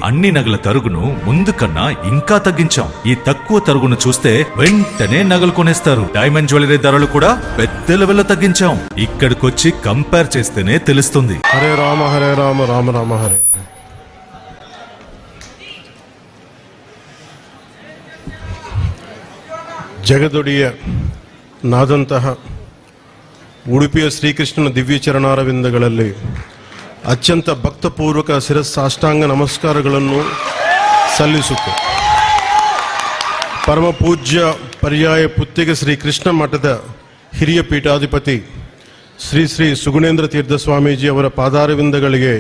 అన్ని నగల తరుగును ముందు కన్నా ఇంకా తగ్గించాం. ఈ తక్కువ తరుగును చూస్తే వెంటనే నగలు కొనేస్తారు. డైమండ్ జ్యువెలరీ ధరలు కూడా పెద్ద లెవెల్లో తగ్గించాం. ఇక్కడికొచ్చి కంపేర్ చేస్తేనే తెలుస్తుంది. హరే రామ రామ రామ హరే. ಜಗದೊಡೆಯ ನಾದಂತಹ ಉಡುಪಿಯ ಶ್ರೀಕೃಷ್ಣನ ದಿವ್ಯ ಚರಣಾರವಿಂದಗಳಲ್ಲಿ ಅತ್ಯಂತ ಭಕ್ತಪೂರ್ವಕ ಶಿರಸ್ಸಾಷ್ಟಾಂಗ ನಮಸ್ಕಾರಗಳನ್ನು ಸಲ್ಲಿಸುತ್ತೆ. ಪರಮ ಪೂಜ್ಯ ಪರ್ಯಾಯ ಪುತ್ತಿಗೆ ಶ್ರೀ ಕೃಷ್ಣ ಮಠದ ಹಿರಿಯ ಪೀಠಾಧಿಪತಿ ಶ್ರೀ ಶ್ರೀ ಸುಗುಣೇಂದ್ರ ತೀರ್ಥ ಸ್ವಾಮೀಜಿ ಅವರ ಪಾದಾರವಿಂದಗಳಿಗೆ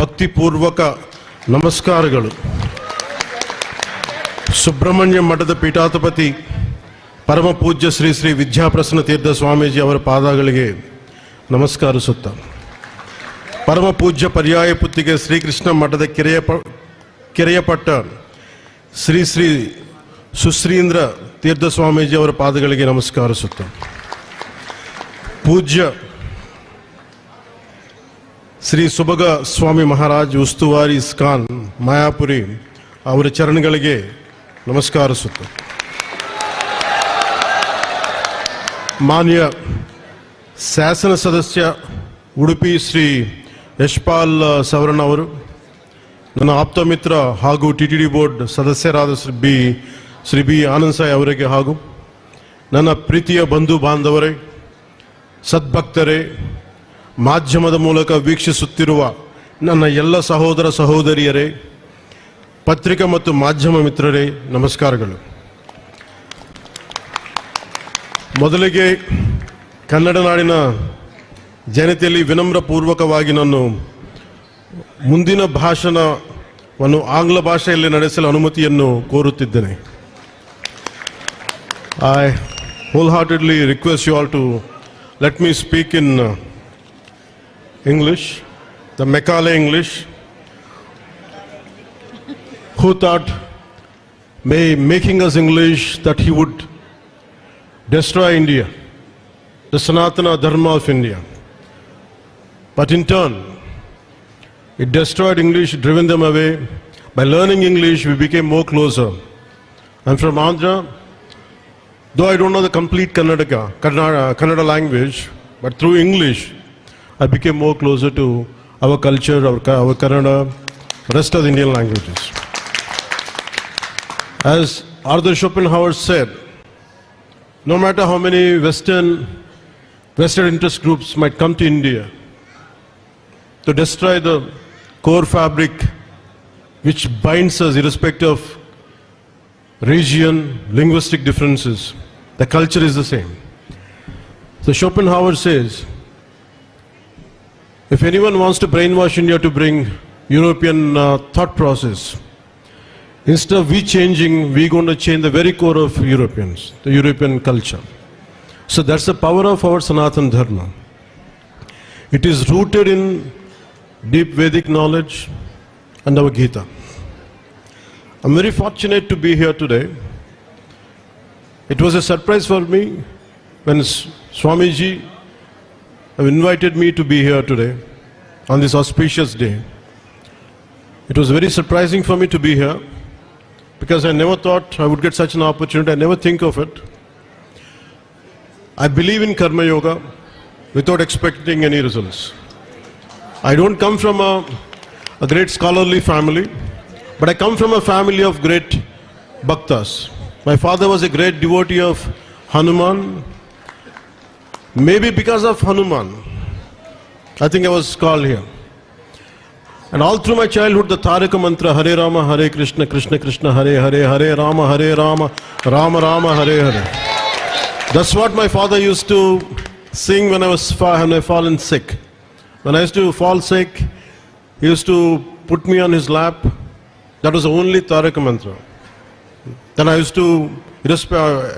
ಭಕ್ತಿಪೂರ್ವಕ ನಮಸ್ಕಾರಗಳು. ಸುಬ್ರಹ್ಮಣ್ಯ ಮಠದ ಪೀಠಾಧಿಪತಿ ಪರಮ ಪೂಜ್ಯ ಶ್ರೀ ಶ್ರೀ ವಿದ್ಯಾಪ್ರಸನ್ನ ತೀರ್ಥ ಸ್ವಾಮೀಜಿ ಅವರ ಪಾದಗಳಿಗೆ ನಮಸ್ಕರಿಸುತ್ತಾ, ಪರಮ ಪೂಜ್ಯ ಪರ್ಯಾಯ ಪುತ್ತಿಗೆ ಶ್ರೀಕೃಷ್ಣ ಮಠದ ಕೆರೆಯಪಟ್ಟ ಶ್ರೀ ಶ್ರೀ ಸುಶ್ರೀಂದ್ರ ತೀರ್ಥ ಸ್ವಾಮೀಜಿ ಅವರ ಪಾದಗಳಿಗೆ ನಮಸ್ಕರಿಸುತ್ತಾ, ಪೂಜ್ಯ ಶ್ರೀ ಸುಭಗ ಸ್ವಾಮಿ ಮಹಾರಾಜ್ ಉಸ್ತುವಾರಿ ಇಸ್ಕಾನ್ ಮಾಯಾಪುರಿ ಅವರ ಚರಣಗಳಿಗೆ ನಮಸ್ಕರಿಸುತ್ತಾ, ಮಾನ್ಯ ಶಾಸನ ಸದಸ್ಯ ಉಡುಪಿ ಶ್ರೀ ಯಶ್ಪಾಲ್ ಸವರ್ಣ ಅವರು, ನನ್ನ ಆಪ್ತ ಮಿತ್ರ ಹಾಗೂ ಟಿಟಿಡಿ ಬೋರ್ಡ್ ಸದಸ್ಯರಾದ ಶ್ರೀ ಬಿ ಆನಂದ್ ಸಾಯಿ ಅವರಿಗೆ, ಹಾಗೂ ನನ್ನ ಪ್ರೀತಿಯ ಬಂಧು ಬಾಂಧವರೇ, ಸದ್ಭಕ್ತರೇ, ಮಾಧ್ಯಮದ ಮೂಲಕ ವೀಕ್ಷಿಸುತ್ತಿರುವ ನನ್ನ ಎಲ್ಲ ಸಹೋದರ ಸಹೋದರಿಯರೇ, ಪತ್ರಿಕಾ ಮತ್ತು ಮಾಧ್ಯಮ ಮಿತ್ರರೇ, ನಮಸ್ಕಾರಗಳು. ಮೊದಲಿಗೆ ಕನ್ನಡ ನಾಡಿನ ಜನತೆಯಲ್ಲಿ ವಿನಮ್ರ ಪೂರ್ವಕವಾಗಿ ನಾನು ಮುಂದಿನ ಭಾಷಣವನ್ನು ಆಂಗ್ಲ ಭಾಷೆಯಲ್ಲಿ ನಡೆಸಲು ಅನುಮತಿಯನ್ನು ಕೋರುತ್ತಿದ್ದೇನೆ. I wholeheartedly request you all to let me speak in English, the Macaulay English. Who thought by making us English that he would destroy India, the Sanathana Dharma of India. But in turn, it destroyed English, driven them away. By learning English, we became more closer. I'm from Andhra. Though I don't know the complete Kannada language, but through English, I became more closer to our culture, our Kannada, rest of the Indian languages. As Arthur Schopenhauer said, no matter how many Western interest groups might come to India to destroy the core fabric which binds us irrespective of region, linguistic differences, the culture is the same. So Schopenhauer says, if anyone wants to brainwash India to bring European thought process, instead of we changing, we're going to change the very core of Europeans, the European culture. So that's the power of our Sanathana Dharma. It is rooted in deep Vedic knowledge and our Gita. I'm very fortunate to be here today. It was a surprise for me when Swamiji invited me to be here today on this auspicious day. It was very surprising for me to be here, because I never thought I would get such an opportunity. I never think of it. I believe in Karma Yoga without expecting any results. I don't come from a great scholarly family, but I come from a family of great bhaktas. My father was a great devotee of Hanuman. Maybe because of Hanuman, I think I was called here. And all through my childhood, the Taraka mantra, Hare Rama, Hare Krishna, Krishna Krishna, Hare Hare, Hare Rama, Rama Rama, Hare Hare. That's what my father used to sing when I fallen sick. When I used to fall sick, he used to put me on his lap. That was the only Taraka mantra. Then I used to,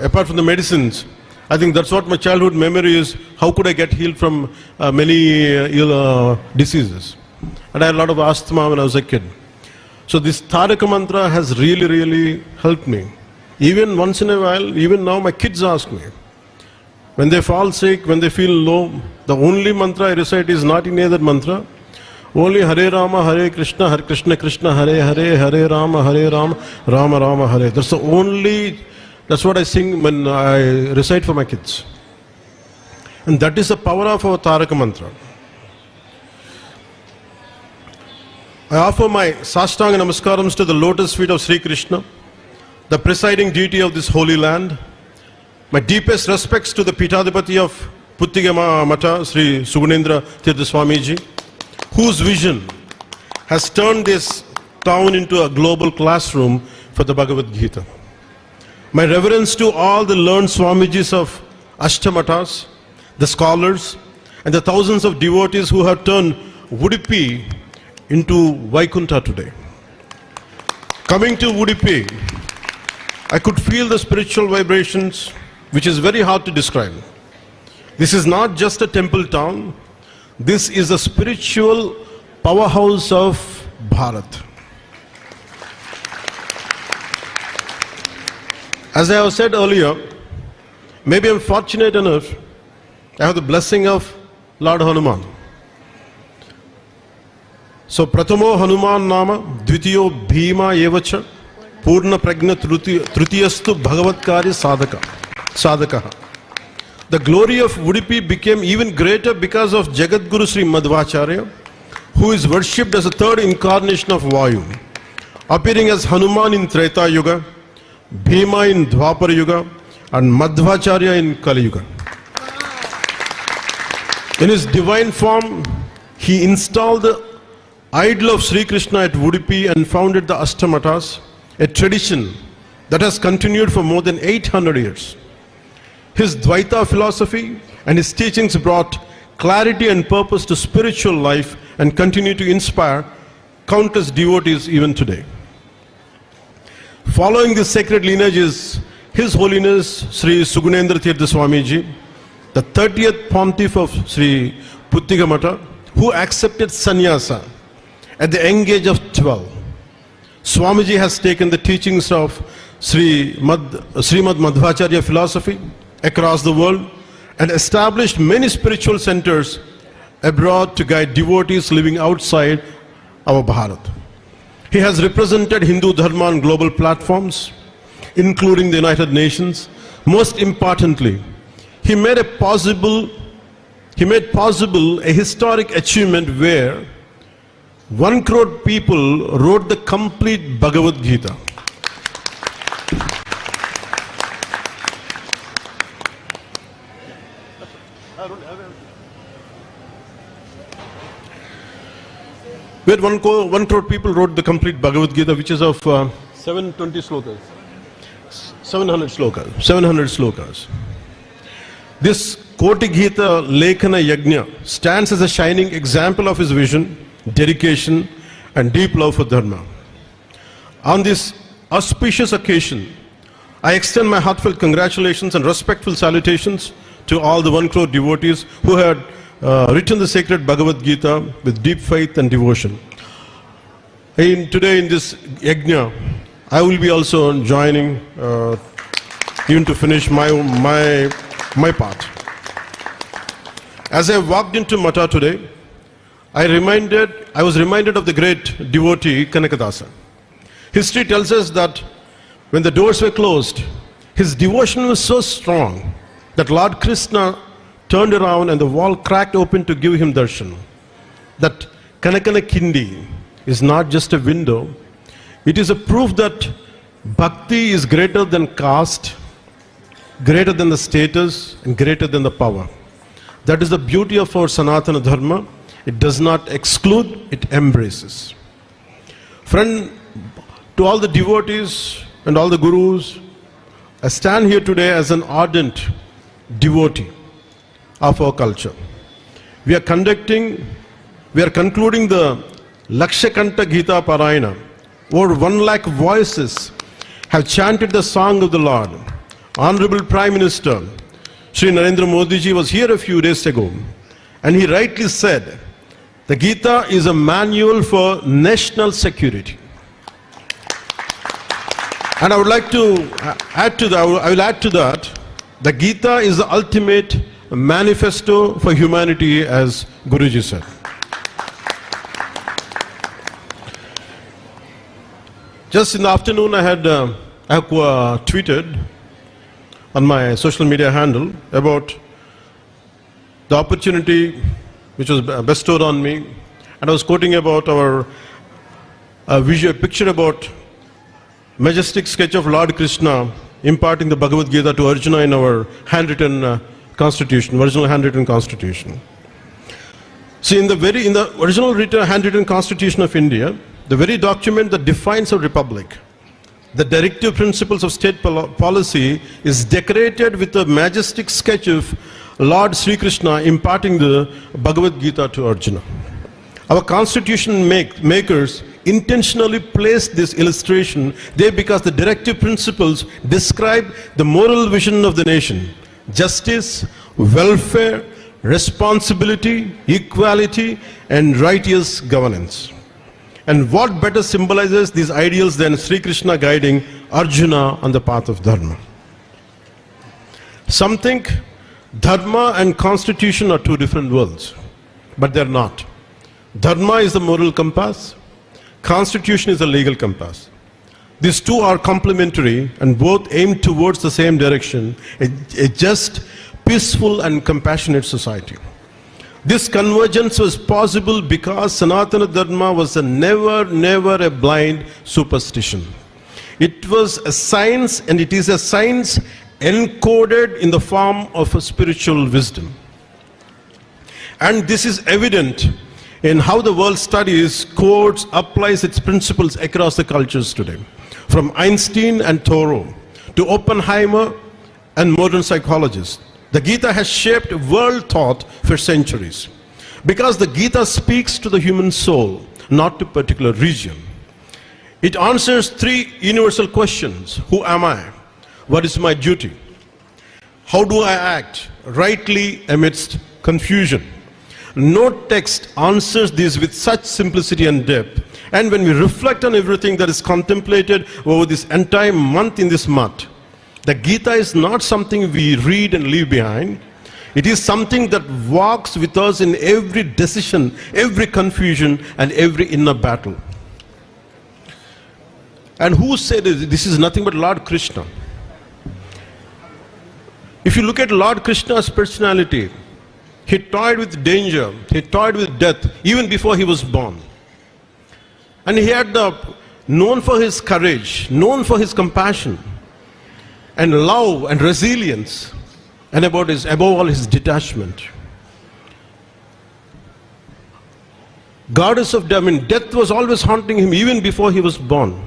apart from the medicines, I think that's what my childhood memory is. How could I get healed from many diseases? And I had a lot of asthma when I was a kid. So this Taraka mantra has really helped me. Even once in a while, even now my kids ask me, when they fall sick, when they feel low, the only mantra I recite is not any other mantra. Only Hare Krishna Krishna Hare Hare, Hare Rama, Rama Rama Hare. That's what I sing when I recite for my kids. And that is the power of our Taraka Mantra. I offer my Sastanga Namaskarams to the lotus feet of Sri Krishna, the presiding deity of this holy land. My deepest respects to the Pitadipati of Puttigama Mata, Sri Sugunendra Tirtha Swamiji, whose vision has turned this town into a global classroom for the Bhagavad Gita. My reverence to all the learned Swamijis of Ashtamatas, the scholars, and the thousands of devotees who have turned Udupi into Vaikunta today. Coming to Udupi, I could feel the spiritual vibrations, which is very hard to describe. This is not just a temple town. This is a spiritual powerhouse of Bharat. As I have said earlier, maybe I'm fortunate enough, I have the blessing of Lord Hanuman. So, Pratamo Hanuman Nama, Dvitiyo Bhima Evacha, Purna Pragna Trutiyastu Bhagavatkarya Sadhaka. The glory of Udupi became even greater because of Jagadguru Sri Madhvacharya, who is worshipped as a third incarnation of Vayu, appearing as Hanuman in Treta Yuga, Bhima in Dwapara Yuga, and Madhvacharya in Kali Yuga. In his divine form, he installed the idol of Sri Krishna at Udupi and founded the Ashtamatas, a tradition that has continued for more than 800 years. His Dvaita philosophy and his teachings brought clarity and purpose to spiritual life and continue to inspire countless devotees even today. Following this sacred lineage is His Holiness Sri Sugunendra Tirtha Swamiji, the 30th Pontiff of Sri Puttigamata, who accepted sannyasa at the young age of 12. Swamiji has taken the teachings of Srimad Madhvacharya philosophy across the world and established many spiritual centers abroad to guide devotees living outside our Bharat. He has represented Hindu Dharma on global platforms, including the United Nations. Most importantly, he made possible a historic achievement where 1 crore people wrote the complete Bhagavad Gita. Where 1 crore people wrote the complete Bhagavad Gita, which is of 720 slokas. 700 slokas. This Koti Gita Lekhana Yajna stands as a shining example of his vision, dedication, and deep love for Dharma. On this auspicious occasion, I extend my heartfelt congratulations and respectful salutations to all the 1 crore devotees who had written the sacred Bhagavad Gita with deep faith and devotion. Today in this yajna, I will be also joining even to finish my part. As I walked into Mata today, I was reminded of the great devotee Kanakadasa. History tells us that when the doors were closed, his devotion was so strong that Lord Krishna turned around and the wall cracked open to give him darshan. That Kanakana Kindi is not just a window, it is a proof that bhakti is greater than caste, greater than the status, and greater than the power. That is the beauty of our Sanathana Dharma. It does not exclude, it embraces. Friend, to all the devotees and all the gurus, I stand here today as an ardent devotee of our culture. We are concluding the Lakshakanta Gita Parayana. Over 1 lakh voices have chanted the song of the Lord. Honorable Prime Minister Sri Narendra Modi ji was here a few days ago, and he rightly said, the Gita is a manual for national security. And I would like to add to that, the Gita is the ultimate manifesto for humanity, as Guruji said. Just in the afternoon, I have tweeted on my social media handle about the opportunity which was bestowed on me, and I was quoting about our visual picture about majestic sketch of Lord Krishna imparting the Bhagavad Gita to Arjuna in our handwritten constitution, original handwritten constitution. See, in the original handwritten constitution of India, the very document that defines a republic, the directive principles of state policy, is decorated with a majestic sketch of Lord Sri Krishna imparting the Bhagavad Gita to Arjuna. Our constitution makers intentionally placed this illustration there because the directive principles describe the moral vision of the nation: justice, welfare, responsibility, equality, and righteous governance. And what better symbolizes these ideals than Sri Krishna guiding Arjuna on the path of Dharma? Some think Dharma and Constitution are two different worlds, but they're not. Dharma is the moral compass, Constitution is the legal compass. These two are complementary and both aim towards the same direction, a just, peaceful and compassionate society. This convergence was possible because Sanathana Dharma was never a blind superstition. It was a science, and it is a science encoded in the form of a spiritual wisdom. And this is evident in how the world studies, quotes, applies its principles across the cultures today. From Einstein and Thoreau to Oppenheimer and modern psychologists, the Gita has shaped world thought for centuries. Because the Gita speaks to the human soul, not to a particular region. It answers three universal questions. Who am I? What is my duty? How do I act rightly amidst confusion? No text answers these with such simplicity and depth. And when we reflect on everything that is contemplated over this entire month in this month, the Gita is not something we read and leave behind. It is something that walks with us in every decision, every confusion, and every inner battle. And who said it? This is nothing but Lord Krishna. If you look at Lord Krishna's personality, he toyed with danger, he toyed with death, even before he was born. And he had known for his courage, known for his compassion, and love and resilience, and above all his detachment. Goddess of death, death was always haunting him even before he was born.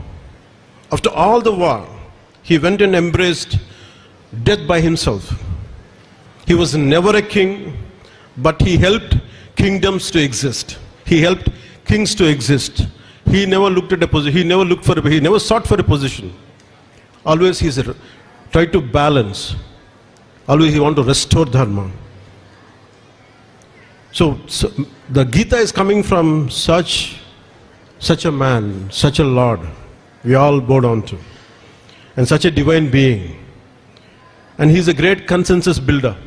After all the war, he went and embraced death by himself. He was never a king, but he helped kingdoms to exist. He helped kings to exist. He never looked at a position. He never sought for a position. Always he tried to balance. Always he wanted to restore Dharma. So the Gita is coming from such a man, such a Lord we all bow down to, and such a divine being. And he's a great consensus builder.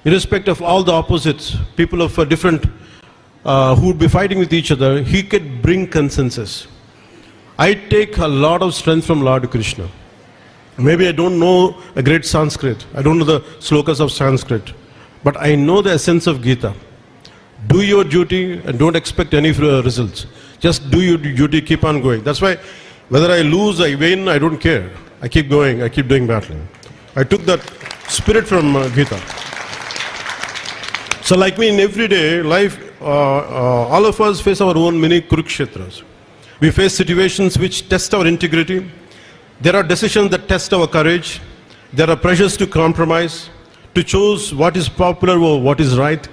Irrespective of all the opposites, people of different who would be fighting with each other, he could bring consensus. I take a lot of strength from Lord Krishna. Maybe I don't know a great Sanskrit, I don't know the slokas of Sanskrit, but I know the essence of Gita. Do your duty and don't expect any results. Just do your duty, keep on going. That's why whether I lose, I win, I don't care. I keep going, I keep doing battling. I took that spirit from Gita. So like me in everyday life, all of us face our own mini Kurukshetras. We face situations which test our integrity. There are decisions that test our courage. There are pressures to compromise, to choose what is popular or what is right.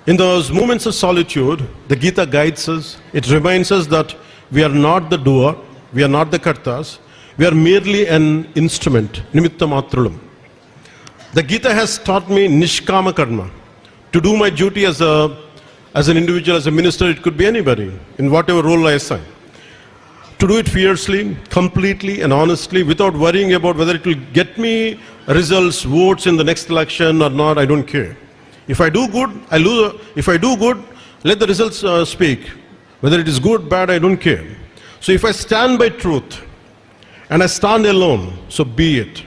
In those moments of solitude, the Gita guides us. It reminds us that we are not the doer, we are not the kartas, we are merely an instrument, nimitta matralam. The Gita has taught me nishkama karma. To do my duty as an individual, as a minister, it could be anybody, in whatever role I assign. To do it fiercely, completely and honestly, without worrying about whether it will get me results, votes in the next election or not, I don't care. If I do good, I lose. If I do good, let the results speak. Whether it is good, bad, I don't care. So if I stand by truth and I stand alone, so be it.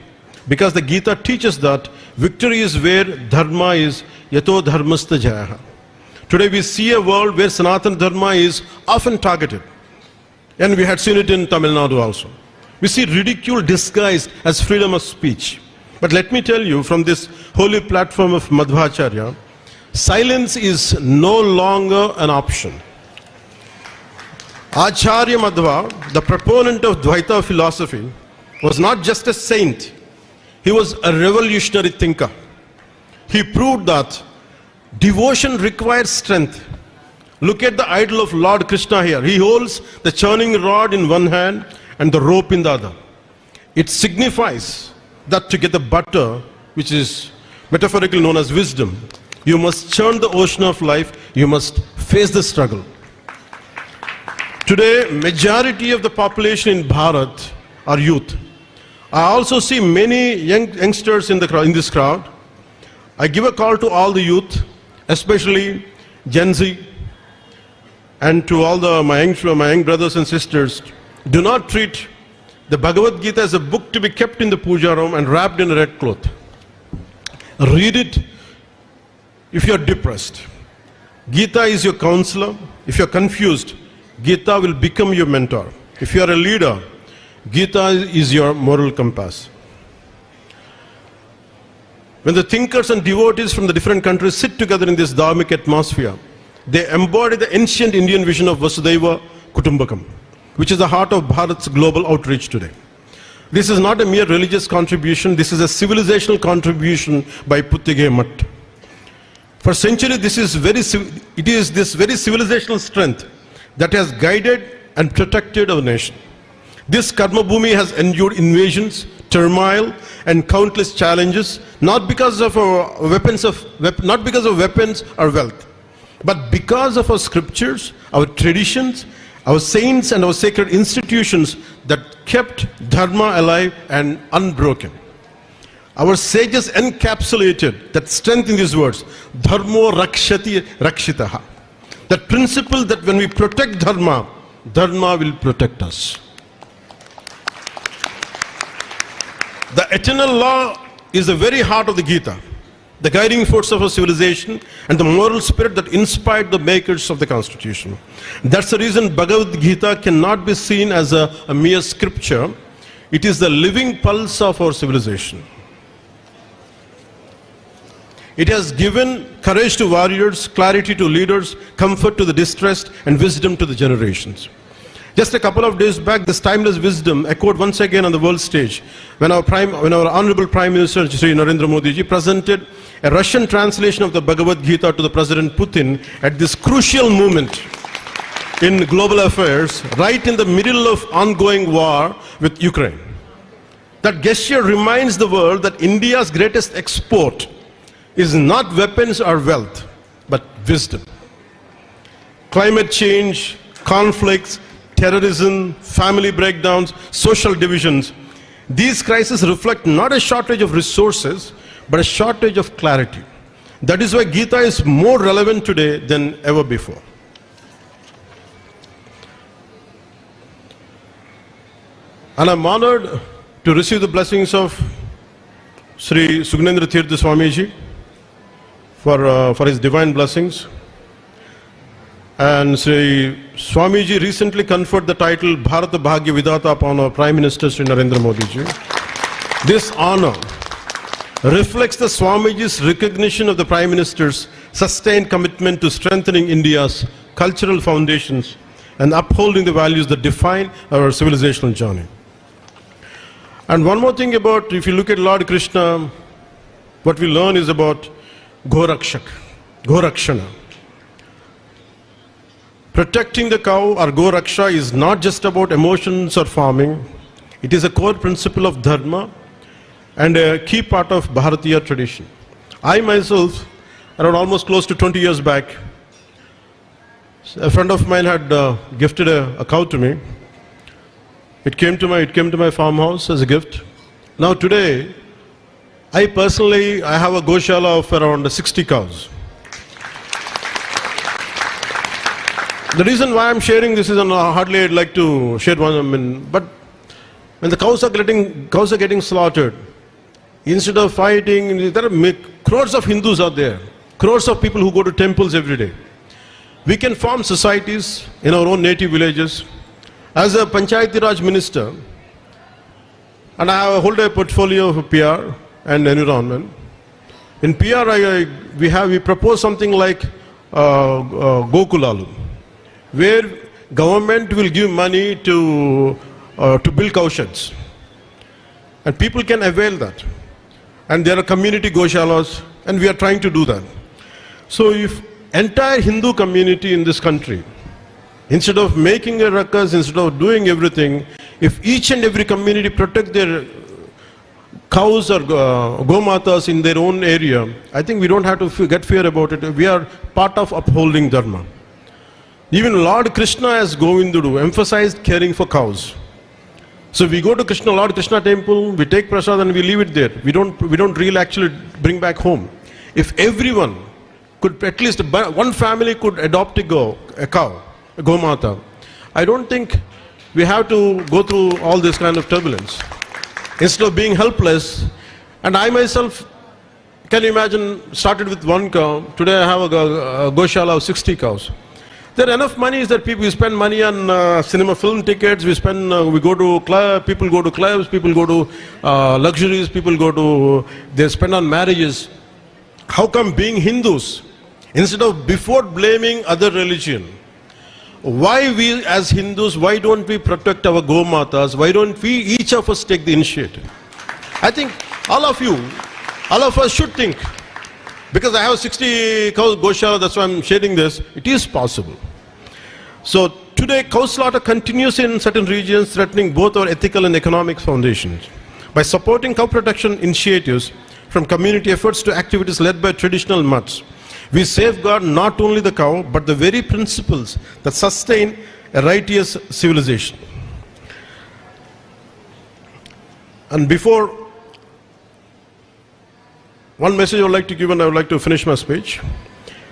Because the Gita teaches that victory is where dharma is, yato dharmastha jayaha. Today we see a world where Sanathana Dharma is often targeted. And we had seen it in Tamil Nadu also. We see ridicule disguised as freedom of speech. But let me tell you, from this holy platform of Madhvacharya, silence is no longer an option. Acharya Madhva, the proponent of Dvaita philosophy, was not just a saint, he was a revolutionary thinker. He proved that devotion requires strength. Look at the idol of Lord Krishna here. He holds the churning rod in one hand and the rope in the other. It signifies that to get the butter, which is metaphorically known as wisdom, you must churn the ocean of life, you must face the struggle. Today, majority of the population in Bharat are youth. I also see many youngsters in this crowd. I give a call to all the youth, especially Gen Z, and to all my young brothers and sisters. Do not treat the Bhagavad Gita as a book to be kept in the puja room and wrapped in a red cloth. Read it if you are depressed. Gita is your counselor. If you are confused, Gita will become your mentor. If you are a leader, Gita is your moral compass. When the thinkers and devotees from the different countries sit together in this dharmic atmosphere, they embody the ancient Indian vision of Vasudhaiva Kutumbakam, which is the heart of Bharat's global outreach today. This is not a mere religious contribution, this is a civilizational contribution by Puttige Mutt. For centuries, it is this very civilizational strength that has guided and protected our nation. This Karma Bhumi has endured invasions, turmoil, and countless challenges, not because of weapons or wealth, but because of our scriptures, our traditions, our saints, and our sacred institutions that kept Dharma alive and unbroken. Our sages encapsulated that strength in these words, Dharmo Rakshati Rakshitaha. That principle that when we protect Dharma, Dharma will protect us. The eternal law is the very heart of the Gita, the guiding force of our civilization and the moral spirit that inspired the makers of the Constitution. That's the reason Bhagavad Gita cannot be seen as a mere scripture. It is the living pulse of our civilization. It has given courage to warriors, clarity to leaders, comfort to the distressed, and wisdom to the generations. Just a couple of days back, this timeless wisdom echoed once again on the world stage when our Honorable Prime Minister Shri Narendra Modi ji presented a Russian translation of the Bhagavad Gita to the President Putin at this crucial moment in global affairs, right in the middle of ongoing war with Ukraine. That gesture reminds the world that India's greatest export is not weapons or wealth, but wisdom. Climate change, conflicts, terrorism, family breakdowns, social divisions, these crises reflect not a shortage of resources, but a shortage of clarity. That is why Gita is more relevant today than ever before. And I'm honored to receive the blessings of Sri Sugnendra Tirtha Swamiji for his divine blessings. And Sri Swamiji recently conferred the title Bharata Bhagya Vidata upon our Prime Minister Sri Narendra Modi ji. This honor reflects the Swamiji's recognition of the Prime Minister's sustained commitment to strengthening India's cultural foundations and upholding the values that define our civilizational journey. And one more thing about, if you look at Lord Krishna, what we learn is about Gorakshana. Protecting the cow or Goraksha is not just about emotions or farming. It is a core principle of Dharma and a key part of Bharatiya tradition. I myself, around almost close to 20 years back, a friend of mine had gifted a cow to me. It came to my farmhouse as a gift. Now today, I have a Goshala of around 60 cows. The reason why I'm sharing this is, and hardly I'd like to share one, but when the cows are getting slaughtered, instead of fighting, there are crores of Hindus out there, crores of people who go to temples every day. We can form societies in our own native villages. As a Panchayati Raj minister, and I hold a portfolio of PR and environment. In PR, we propose something like Gokulalu, where government will give money to build cow sheds, and people can avail that. And there are community goshalas, and we are trying to do that. So if entire Hindu community in this country, instead of making a ruckus, instead of doing everything, if each and every community protect their cows or gomatas in their own area, I think we don't have to get fear about it. We are part of upholding Dharma. Even Lord Krishna as Govindudu emphasized caring for cows. So we go to Lord Krishna temple, we take prasad and we leave it there. We don't really actually bring back home. If everyone could, at least one family could adopt a cow, a gomata, I don't think we have to go through all this kind of turbulence. Instead of being helpless, and I myself, can you imagine, started with one cow, today I have a goshala of 60 cows. There are enough monies that we spend money on cinema film tickets, we go to club, people go to clubs, people go to luxuries, they spend on marriages. How come being Hindus, instead of before blaming other religion, why we as Hindus, why don't we protect our Gomatas? Why don't we, each of us, take the initiative? I think all of us should think. Because I have 60 cows goshala, that's why I'm sharing this. It is possible. So today, cow slaughter continues in certain regions, threatening both our ethical and economic foundations. By supporting cow protection initiatives, from community efforts to activities led by traditional mutts, we safeguard not only the cow, but the very principles that sustain a righteous civilization. And before, one message I would like to give, and I would like to finish my speech.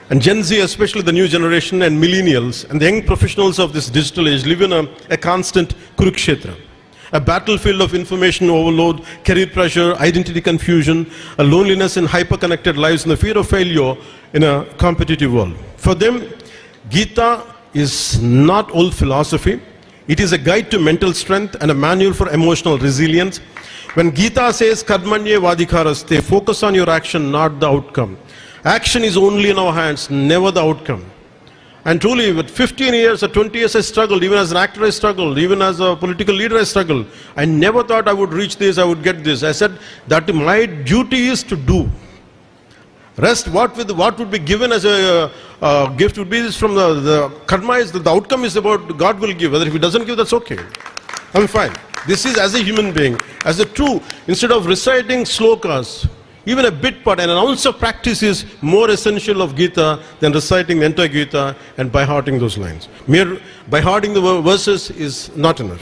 And Gen Z, especially the new generation and millennials and the young professionals of this digital age, live in a constant Kurukshetra, a battlefield of information overload, career pressure, identity confusion, a loneliness in hyper-connected lives, and the fear of failure in a competitive world. For them, Gita is not old philosophy. It is a guide to mental strength and a manual for emotional resilience. When Gita says, Karmanye Vadikaraste, focus on your action, not the outcome. Action is only in our hands, never the outcome. And truly, with 15 years or 20 years I struggled, even as an actor I struggled, even as a political leader I struggled. I never thought I would reach this, I would get this. I said that my duty is to do. Rest, what would be given as a gift would be from the karma, is the outcome is about God will give. Whether if He doesn't give, that's okay. I'm fine. This is as a human being, as a true, instead of reciting slokas, even a bit part, an ounce of practice is more essential of Gita than reciting the entire Gita and by hearting those lines. Mere by hearting the verses is not enough.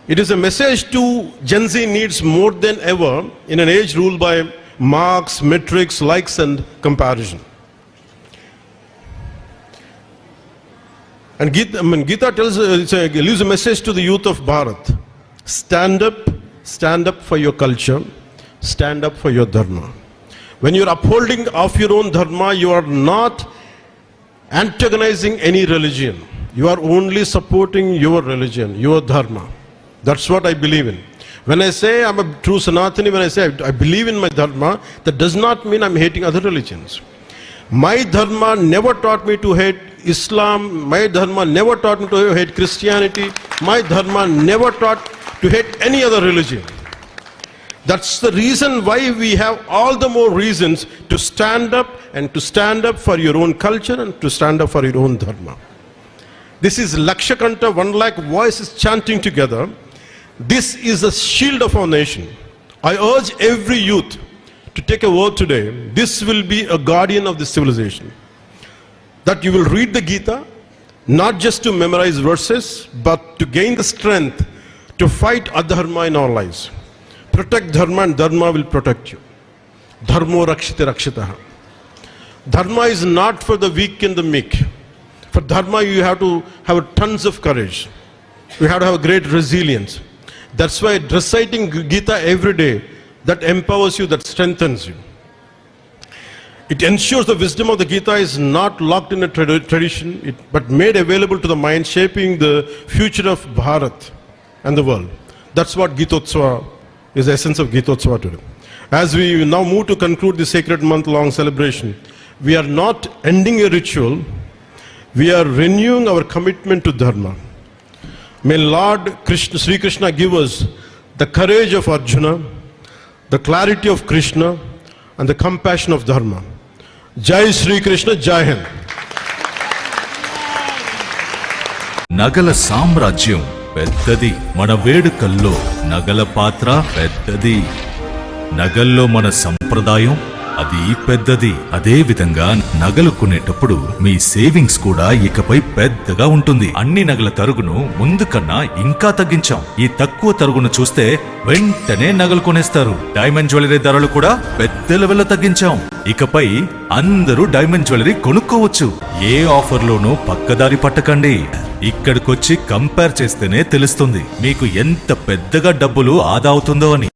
It is a message to Gen Z needs more than ever in an age ruled by marks, metrics, likes and comparison. And Gita tells, leaves a message to the youth of Bharat. Stand up for your culture. Stand up for your dharma. When you are upholding of your own dharma, you are not antagonizing any religion. You are only supporting your religion, your dharma. That's what I believe in. When I say I'm a true Sanatani, when I say I believe in my dharma, that does not mean I'm hating other religions. My dharma never taught me to hate Islam. My dharma never taught me to hate Christianity. My dharma never taught to hate any other religion. That's the reason why we have all the more reasons to stand up and to stand up for your own culture and to stand up for your own dharma. This is Lakshakanta, 1 lakh voices chanting together. This is the shield of our nation. I urge every youth to take a vow today. This will be a guardian of this civilization. That you will read the Gita, not just to memorize verses, but to gain the strength to fight adharma in our lives. Protect dharma and dharma will protect you. Dharmo rakshite rakshitaha. Dharma is not for the weak and the meek. For dharma, you have to have tons of courage. You have to have a great resilience. That's why reciting Gita every day, that empowers you, that strengthens you. It ensures the wisdom of the Gita is not locked in a tradition, but made available to the mind, shaping the future of Bharat and the world. That's what Gitotsava is, the essence of Gitotsava today. As we now move to conclude the sacred month-long celebration, we are not ending a ritual, we are renewing our commitment to Dharma. May Lord Krishna, Sri Krishna give us the courage of Arjuna, the clarity of Krishna, and the compassion of Dharma. Jai Sri Krishna, Jai Hind. నగల సామ్రాజ్యం పెద్దది, మన వేడుకల్లో నగల పాత్ర పెద్దది. నగల్లో మన సంప్రదాయం అది పెద్దది. అదే విధంగా నగలు కొనేటప్పుడు మీ సేవింగ్స్ కూడా ఇకపై పెద్దగా ఉంటుంది. అన్ని నగల తరుగును ముందు కన్నా ఇంకా తగ్గించాం. ఈ తక్కువ తరుగును చూస్తే వెంటనే నగలు కొనేస్తారు. డైమండ్ జ్యువెలరీ ధరలు కూడా పెద్ద లెవెల్లో తగ్గించాం. ఇకపై అందరూ డైమండ్ జ్యువెలరీ కొనుక్కోవచ్చు. ఏ ఆఫర్లోనూ పక్కదారి పట్టకండి. ఇక్కడికొచ్చి కంపేర్ చేస్తేనే తెలుస్తుంది మీకు ఎంత పెద్దగా డబ్బులు ఆదా అవుతుందో అని.